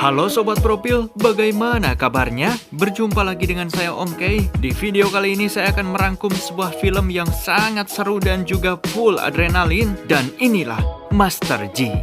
Halo Sobat Profil, bagaimana kabarnya? Berjumpa lagi dengan saya Om Kay. Di video kali ini saya akan merangkum sebuah film yang sangat seru dan juga full adrenalin. Dan inilah Master G.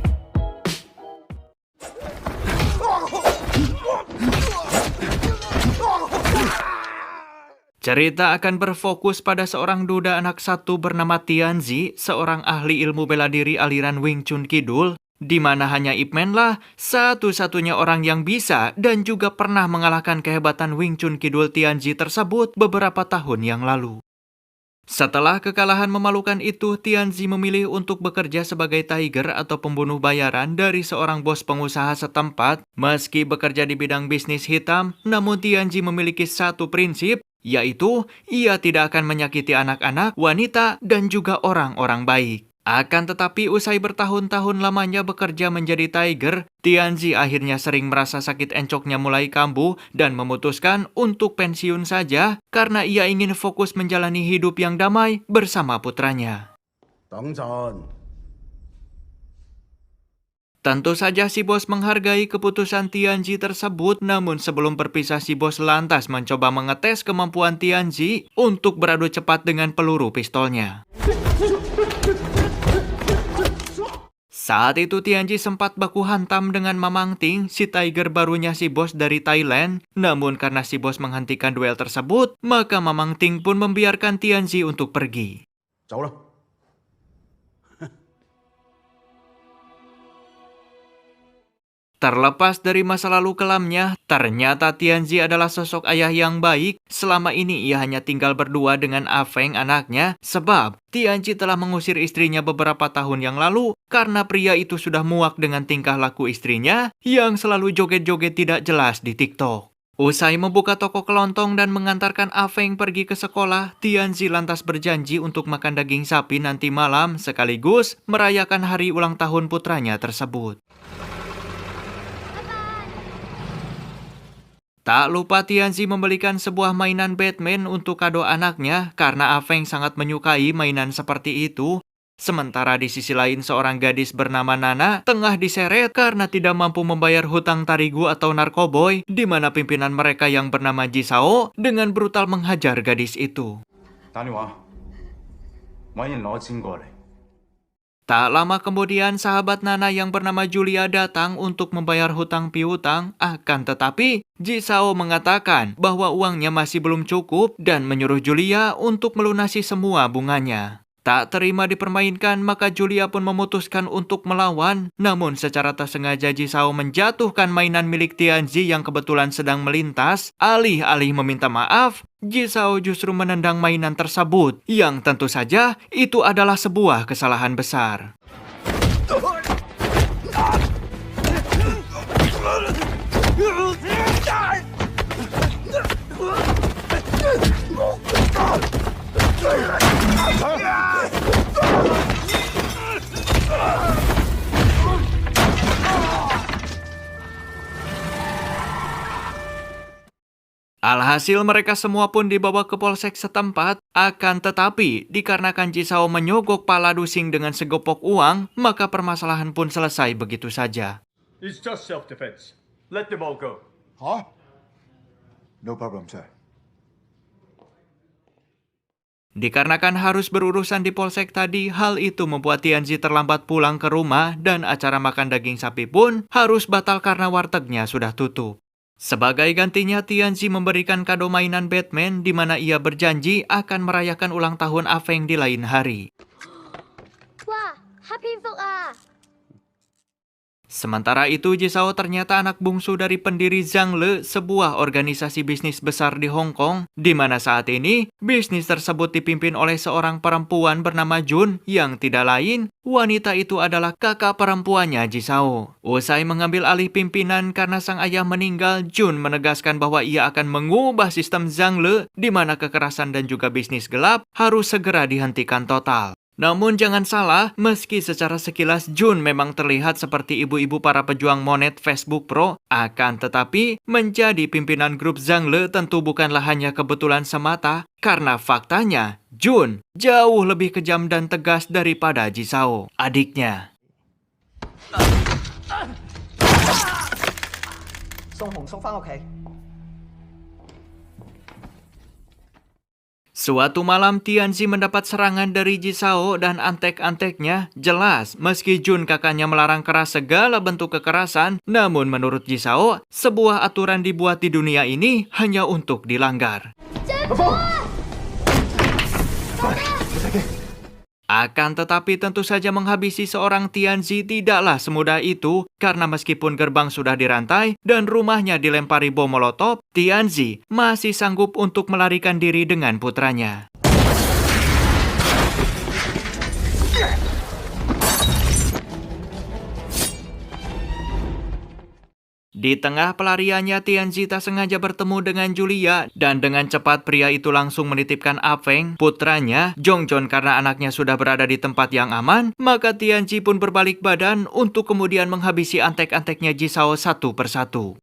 Cerita akan berfokus pada seorang duda anak satu bernama Tianzi, seorang ahli ilmu bela diri aliran Wing Chun Kidul, di mana hanya Ip Man lah satu-satunya orang yang bisa dan juga pernah mengalahkan kehebatan Wing Chun Kidul Tianzi tersebut beberapa tahun yang lalu. Setelah kekalahan memalukan itu, Tianzi memilih untuk bekerja sebagai tiger atau pembunuh bayaran dari seorang bos pengusaha setempat. Meski bekerja di bidang bisnis hitam, namun Tianzi memiliki satu prinsip, yaitu ia tidak akan menyakiti anak-anak, wanita, dan juga orang-orang baik. Akan tetapi usai bertahun-tahun lamanya bekerja menjadi tiger, Tianzi akhirnya sering merasa sakit encoknya mulai kambuh dan memutuskan untuk pensiun saja karena ia ingin fokus menjalani hidup yang damai bersama putranya. Tentu saja si bos menghargai keputusan Tianzi tersebut, namun sebelum berpisah si bos lantas mencoba mengetes kemampuan Tianzi untuk beradu cepat dengan peluru pistolnya. Saat itu Tianzi sempat baku hantam dengan Mamang Ting, si tiger barunya si bos dari Thailand. Namun karena si bos menghentikan duel tersebut, maka Mamang Ting pun membiarkan Tianzi untuk pergi. Terlepas dari masa lalu kelamnya, ternyata Tianzi adalah sosok ayah yang baik. Selama ini ia hanya tinggal berdua dengan Afeng anaknya, sebab Tianzi telah mengusir istrinya beberapa tahun yang lalu karena pria itu sudah muak dengan tingkah laku istrinya yang selalu joget-joget tidak jelas di TikTok. Usai membuka toko kelontong dan mengantarkan Afeng pergi ke sekolah, Tianzi lantas berjanji untuk makan daging sapi nanti malam sekaligus merayakan hari ulang tahun putranya tersebut. Tak lupa Tianzi membelikan sebuah mainan Batman untuk kado anaknya karena Afeng sangat menyukai mainan seperti itu. Sementara di sisi lain seorang gadis bernama Nana tengah diseret karena tidak mampu membayar hutang tarigu atau narkoboy, di mana pimpinan mereka yang bernama Jisao dengan brutal menghajar gadis itu. Tak lama kemudian sahabat Nana yang bernama Julia datang untuk membayar hutang piutang, akan tetapi Jisao mengatakan bahwa uangnya masih belum cukup dan menyuruh Julia untuk melunasi semua bunganya. Tak terima dipermainkan, maka Julia pun memutuskan untuk melawan. Namun secara tak sengaja Jisao menjatuhkan mainan milik Tianzi yang kebetulan sedang melintas. Alih-alih meminta maaf, Jisao justru menendang mainan tersebut, yang tentu saja itu adalah sebuah kesalahan besar. Alhasil mereka semua pun dibawa ke polsek setempat, akan tetapi dikarenakan Jisao menyogok pala Dusing dengan segopok uang, maka permasalahan pun selesai begitu saja. It's just self-defense. Let them all go. Huh? No problem, sir. Dikarenakan harus berurusan di polsek tadi, hal itu membuat Tianzi terlambat pulang ke rumah dan acara makan daging sapi pun harus batal karena wartegnya sudah tutup. Sebagai gantinya, Tianzi memberikan kado mainan Batman di mana ia berjanji akan merayakan ulang tahun Afeng di lain hari. Wah, happy Vlog ah! Sementara itu, Jisao ternyata anak bungsu dari pendiri Zhangle, sebuah organisasi bisnis besar di Hong Kong, di mana saat ini bisnis tersebut dipimpin oleh seorang perempuan bernama Jun, yang tidak lain, wanita itu adalah kakak perempuannya Jisao. Usai mengambil alih pimpinan karena sang ayah meninggal, Jun menegaskan bahwa ia akan mengubah sistem Zhangle, di mana kekerasan dan juga bisnis gelap harus segera dihentikan total. Namun jangan salah, meski secara sekilas Jun memang terlihat seperti ibu-ibu para pejuang monet Facebook Pro, akan tetapi menjadi pimpinan grup Zhangle tentu bukanlah hanya kebetulan semata, karena faktanya Jun jauh lebih kejam dan tegas daripada Jisao, adiknya. 送紅叔翻屋企。 Suatu malam Tianzi mendapat serangan dari Jisao dan antek-anteknya. Jelas, meski Jun kakaknya melarang keras segala bentuk kekerasan, namun menurut Jisao, sebuah aturan dibuat di dunia ini hanya untuk dilanggar. Akan tetapi tentu saja menghabisi seorang Tianzi tidaklah semudah itu, karena meskipun gerbang sudah dirantai dan rumahnya dilempari bom molotov, Tianzi masih sanggup untuk melarikan diri dengan putranya. Di tengah pelariannya, Tianzi tak sengaja bertemu dengan Julia, dan dengan cepat pria itu langsung menitipkan Afeng, putranya, Zhongzhon karena anaknya sudah berada di tempat yang aman, maka Tianzi pun berbalik badan untuk kemudian menghabisi antek-anteknya Jisao satu persatu.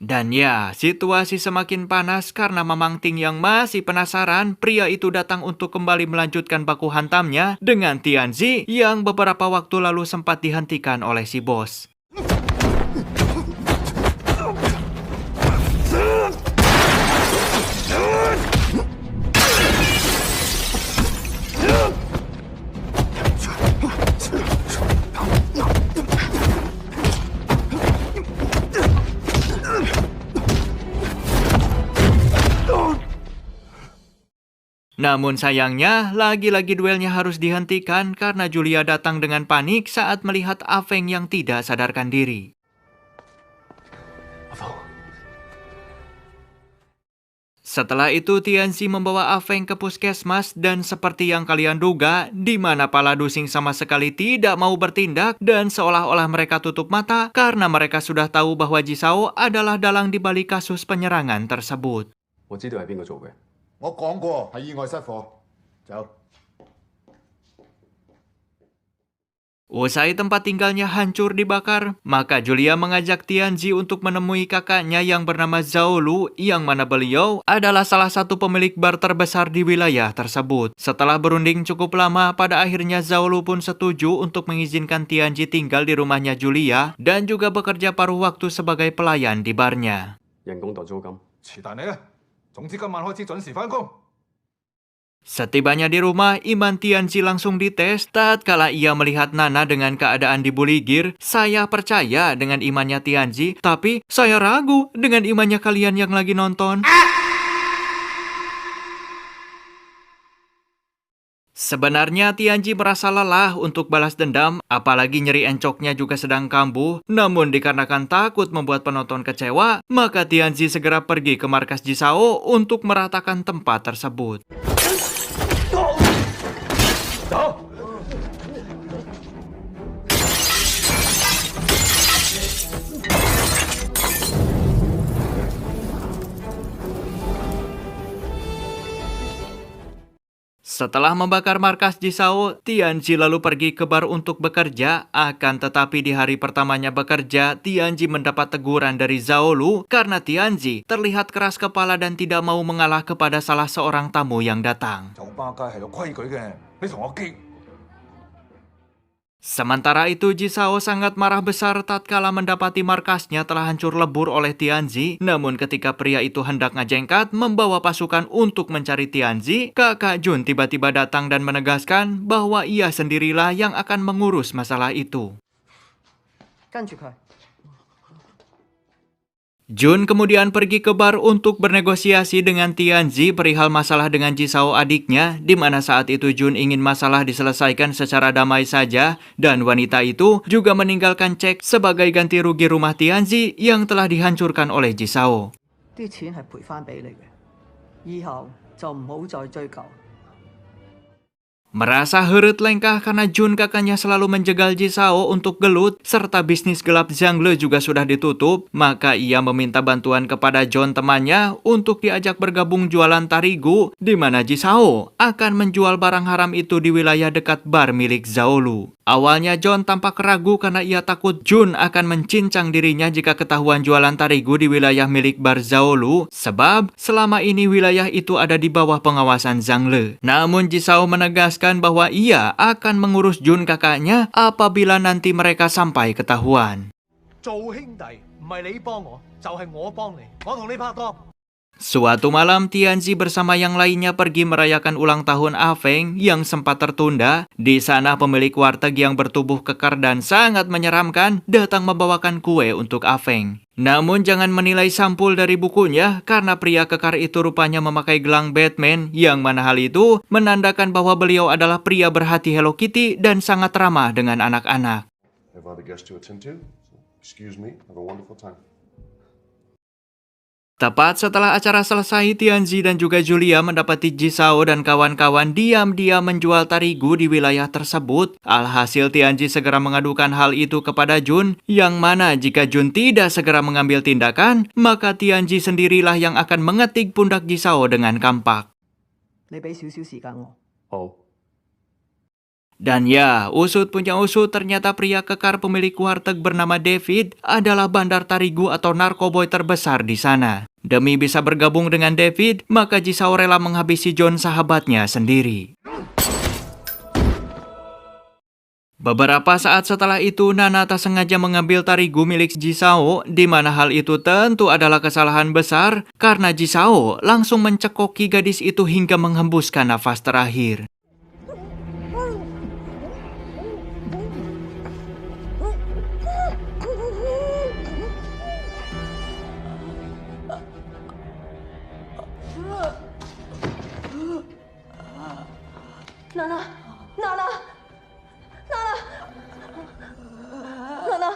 Dan ya, situasi semakin panas karena Mamang Ting yang masih penasaran, pria itu datang untuk kembali melanjutkan baku hantamnya dengan Tianzi yang beberapa waktu lalu sempat dihentikan oleh si bos. Namun sayangnya, lagi-lagi duelnya harus dihentikan karena Julia datang dengan panik saat melihat Afeng yang tidak sadarkan diri. Setelah itu, Tianzi membawa Afeng ke puskesmas dan seperti yang kalian duga, di mana para Dusing sama sekali tidak mau bertindak dan seolah-olah mereka tutup mata karena mereka sudah tahu bahwa Jisao adalah dalang di balik kasus penyerangan tersebut. 我知道係邊個做嘅。我講過係意外失火。走。 Usai tempat tinggalnya hancur dibakar, maka Julia mengajak Tianzi untuk menemui kakaknya yang bernama Zhao Lu, yang mana beliau adalah salah satu pemilik bar terbesar di wilayah tersebut. Setelah berunding cukup lama, pada akhirnya Zhao Lu pun setuju untuk mengizinkan Tianzi tinggal di rumahnya Julia dan juga bekerja paruh waktu sebagai pelayan di barnya. 人工代租金。是但你啊，總之今晚開始準時返工。 Setibanya di rumah, iman Tianzi langsung dites. Tatkala ia melihat Nana dengan keadaan dibuligir, saya percaya dengan imannya Tianzi, tapi saya ragu dengan imannya kalian yang lagi nonton. Sebenarnya Tianzi merasa lelah untuk balas dendam, apalagi nyeri encoknya juga sedang kambuh. Namun dikarenakan takut membuat penonton kecewa, maka Tianzi segera pergi ke markas Jisao untuk meratakan tempat tersebut. Setelah membakar markas Jisao, Tianzi lalu pergi ke bar untuk bekerja. Akan tetapi di hari pertamanya bekerja, Tianzi mendapat teguran dari Zhao Lu karena Tianzi terlihat keras kepala dan tidak mau mengalah kepada salah seorang tamu yang datang. 酒吧街係有規矩嘅，你同我激。 Sementara itu, Jisao sangat marah besar tatkala mendapati markasnya telah hancur lebur oleh Tianzi. Namun ketika pria itu hendak ngajengkat membawa pasukan untuk mencari Tianzi, kakak Jun tiba-tiba datang dan menegaskan bahwa ia sendirilah yang akan mengurus masalah itu. 跟住佢。 Jun kemudian pergi ke bar untuk bernegosiasi dengan Tianzi perihal masalah dengan Jisao adiknya, di mana saat itu Jun ingin masalah diselesaikan secara damai saja, dan wanita itu juga meninggalkan cek sebagai ganti rugi rumah Tianzi yang telah dihancurkan oleh Jisao. 啲錢係賠翻俾你嘅，以後就唔好再追究。Merasa heureut lengkah karena Jun kakaknya selalu menjegal Jisao untuk gelut, serta bisnis gelap Zhang-le juga sudah ditutup, maka ia meminta bantuan kepada John temannya untuk diajak bergabung jualan tarigu, di mana Jisao akan menjual barang haram itu di wilayah dekat bar milik Zhaolu. Awalnya John tampak ragu karena ia takut Jun akan mencincang dirinya jika ketahuan jualan tarigu di wilayah milik bar Zhaolu, sebab selama ini wilayah itu ada di bawah pengawasan Zhang-le. Namun Jisao menegaskan bahwa ia akan mengurus Jun kakaknya apabila nanti mereka sampai ketahuan. 做兄弟唔係你幫我，就係我幫你，我同你拍拖。 Suatu malam, Tianzi bersama yang lainnya pergi merayakan ulang tahun Afeng yang sempat tertunda. Di sana pemilik warteg yang bertubuh kekar dan sangat menyeramkan datang membawakan kue untuk Afeng. Namun jangan menilai sampul dari bukunya karena pria kekar itu rupanya memakai gelang Batman yang mana hal itu menandakan bahwa beliau adalah pria berhati Hello Kitty dan sangat ramah dengan anak-anak. Have other guests to attend to, so excuse me, have a wonderful time. Tepat setelah acara selesai, Tianzi dan juga Julia mendapati Jisao dan kawan-kawan diam-diam menjual tarigu di wilayah tersebut. Alhasil Tianzi segera mengadukan hal itu kepada Jun, yang mana jika Jun tidak segera mengambil tindakan, maka Tianzi sendirilah yang akan mengetik pundak Jisao dengan kampak. 你俾少少時間我。 好， Dan ya, usut punya usut, ternyata pria kekar pemilik warteg bernama David adalah bandar tarigu atau narkoboy terbesar di sana. Demi bisa bergabung dengan David, maka Jisao rela menghabisi John sahabatnya sendiri. Beberapa saat setelah itu, Nana tak sengaja mengambil tarigu milik Jisao, di mana hal itu tentu adalah kesalahan besar karena Jisao langsung mencekoki gadis itu hingga menghembuskan nafas terakhir. Nana, Nana, Nana, Nana，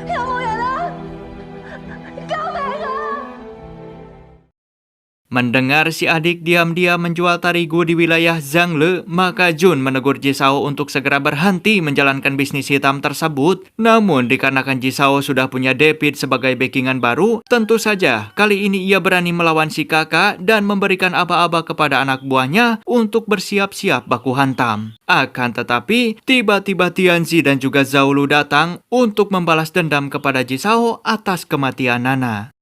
有冇人啊？救命啊！ Mendengar si adik diam-diam menjual tarigu di wilayah Zhang-le, maka Jun menegur Jisao untuk segera berhenti menjalankan bisnis hitam tersebut. Namun dikarenakan Jisao sudah punya David sebagai backingan baru, tentu saja kali ini ia berani melawan si kakak dan memberikan aba-aba kepada anak buahnya untuk bersiap-siap baku hantam. Akan tetapi, tiba-tiba Tianzi dan juga Zhaolu datang untuk membalas dendam kepada Jisao atas kematian Nana.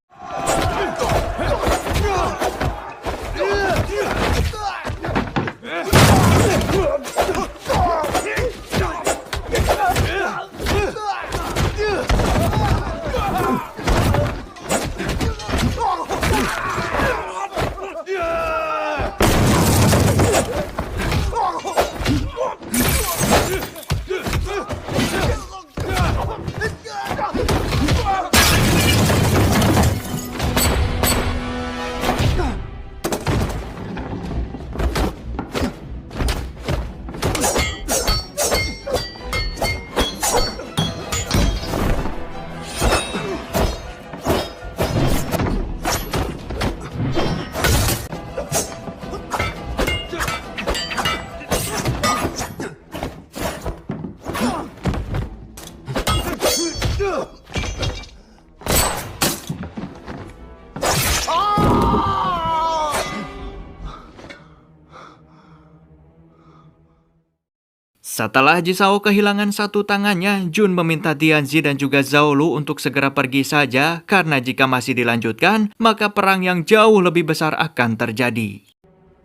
Setelah Jisao kehilangan satu tangannya, Jun meminta Tianzi dan juga Zhaolu untuk segera pergi saja karena jika masih dilanjutkan, maka perang yang jauh lebih besar akan terjadi.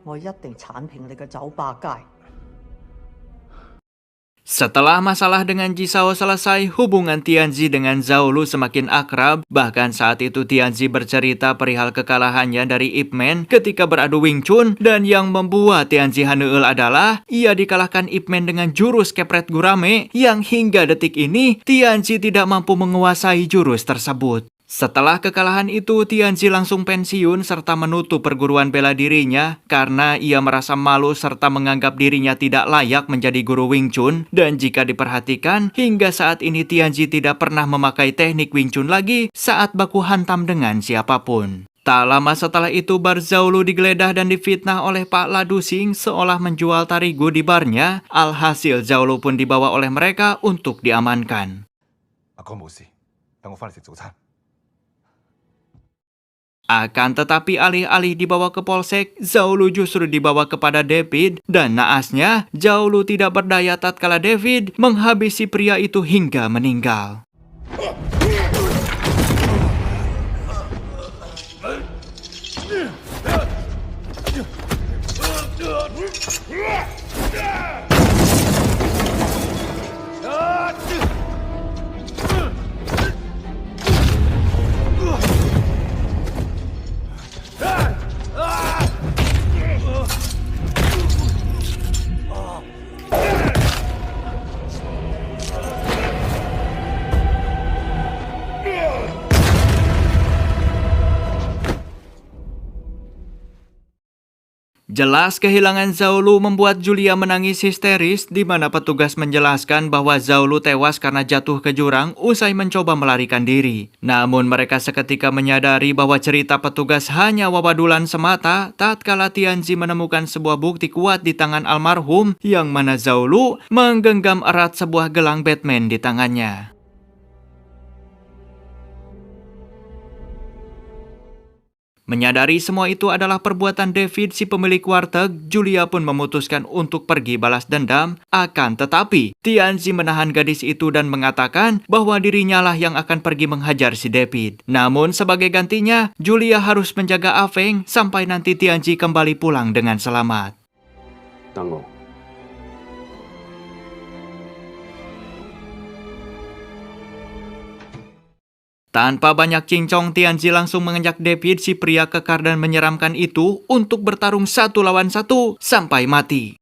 我一定剷平你嘅酒吧街。 Setelah masalah dengan Jisao selesai, hubungan Tianzi dengan Zhaolu semakin akrab. Bahkan saat itu Tianzi bercerita perihal kekalahannya dari Ip Man ketika beradu Wing Chun, dan yang membuat Tianzi haneul adalah ia dikalahkan Ip Man dengan jurus kepret gurame yang hingga detik ini Tianzi tidak mampu menguasai jurus tersebut. Setelah kekalahan itu, Tianzi langsung pensiun serta menutup perguruan bela dirinya karena ia merasa malu serta menganggap dirinya tidak layak menjadi guru Wing Chun. Dan jika diperhatikan, hingga saat ini Tianzi tidak pernah memakai teknik Wing Chun lagi saat baku hantam dengan siapapun. Tak lama setelah itu Barzaulu digeledah dan difitnah oleh Pak Ladusing seolah menjual tarigu di barnya. Alhasil Zaulu pun dibawa oleh mereka untuk diamankan. 阿哥冇事，等我翻嚟食早餐。 Akan tetapi alih-alih dibawa ke polsek, Zaulu justru dibawa kepada David dan naasnya Zaulu tidak berdaya tatkala David menghabisi pria itu hingga meninggal. Jelas kehilangan Zaulu membuat Julia menangis histeris, di mana petugas menjelaskan bahwa Zaulu tewas karena jatuh ke jurang usai mencoba melarikan diri. Namun mereka seketika menyadari bahwa cerita petugas hanya wawadulan semata tatkala Tianzi menemukan sebuah bukti kuat di tangan almarhum yang mana Zaulu menggenggam erat sebuah gelang Batman di tangannya. Menyadari semua itu adalah perbuatan David si pemilik warteg, Julia pun memutuskan untuk pergi balas dendam. Akan tetapi, Tianzi menahan gadis itu dan mengatakan bahwa dirinya lah yang akan pergi menghajar si David. Namun sebagai gantinya, Julia harus menjaga Afeng sampai nanti Tianzi kembali pulang dengan selamat. 等我。 Tanpa banyak cincong, Tianzi langsung mengajak David si pria kekar dan menyeramkan itu untuk bertarung 1 lawan 1 sampai mati.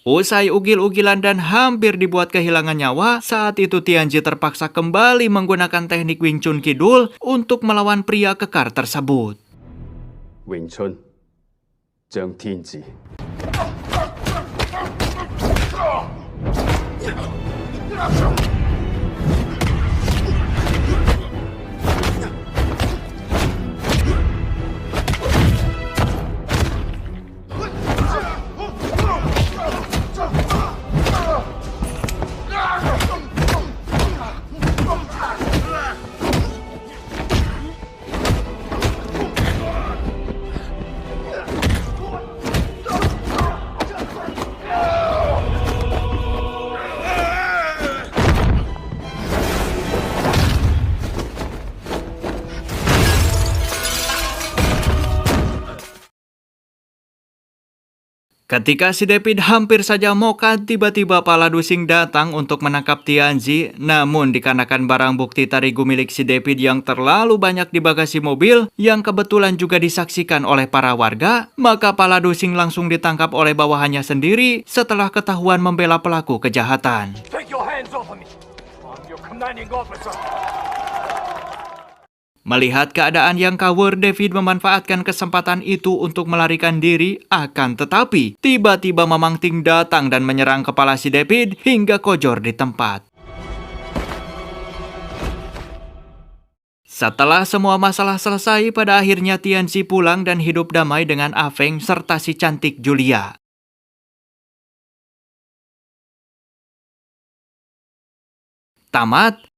Usai ugil-ugilan dan hampir dibuat kehilangan nyawa, saat itu Tianzi terpaksa kembali menggunakan teknik Wing Chun Kidul untuk melawan pria kekar tersebut. Wing Chun，張天志。 Ketika si David hampir saja mokat, tiba-tiba Pak Ladusing datang untuk menangkap Tianzi. Namun dikarenakan barang bukti tarigu milik si David yang terlalu banyak di bagasi mobil, yang kebetulan juga disaksikan oleh para warga, maka Pak Ladusing langsung ditangkap oleh bawahannya sendiri setelah ketahuan membela pelaku kejahatan. Take your hands off of me. I'm your commanding officer. Melihat keadaan yang kawur, David memanfaatkan kesempatan itu untuk melarikan diri. Akan tetapi, tiba-tiba Mamang Ting datang dan menyerang kepala si David hingga kojor di tempat. Setelah semua masalah selesai, pada akhirnya Tianzi pulang dan hidup damai dengan Afeng serta si cantik Julia. Tamat.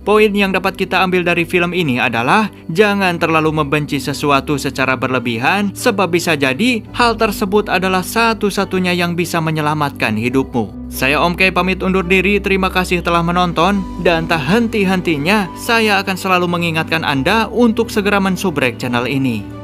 Poin yang dapat kita ambil dari film ini adalah jangan terlalu membenci sesuatu secara berlebihan, sebab bisa jadi hal tersebut adalah satu-satunya yang bisa menyelamatkan hidupmu. Saya Om Kay pamit undur diri, terima kasih telah menonton, dan tak henti-hentinya saya akan selalu mengingatkan Anda untuk segera mensubrek channel ini.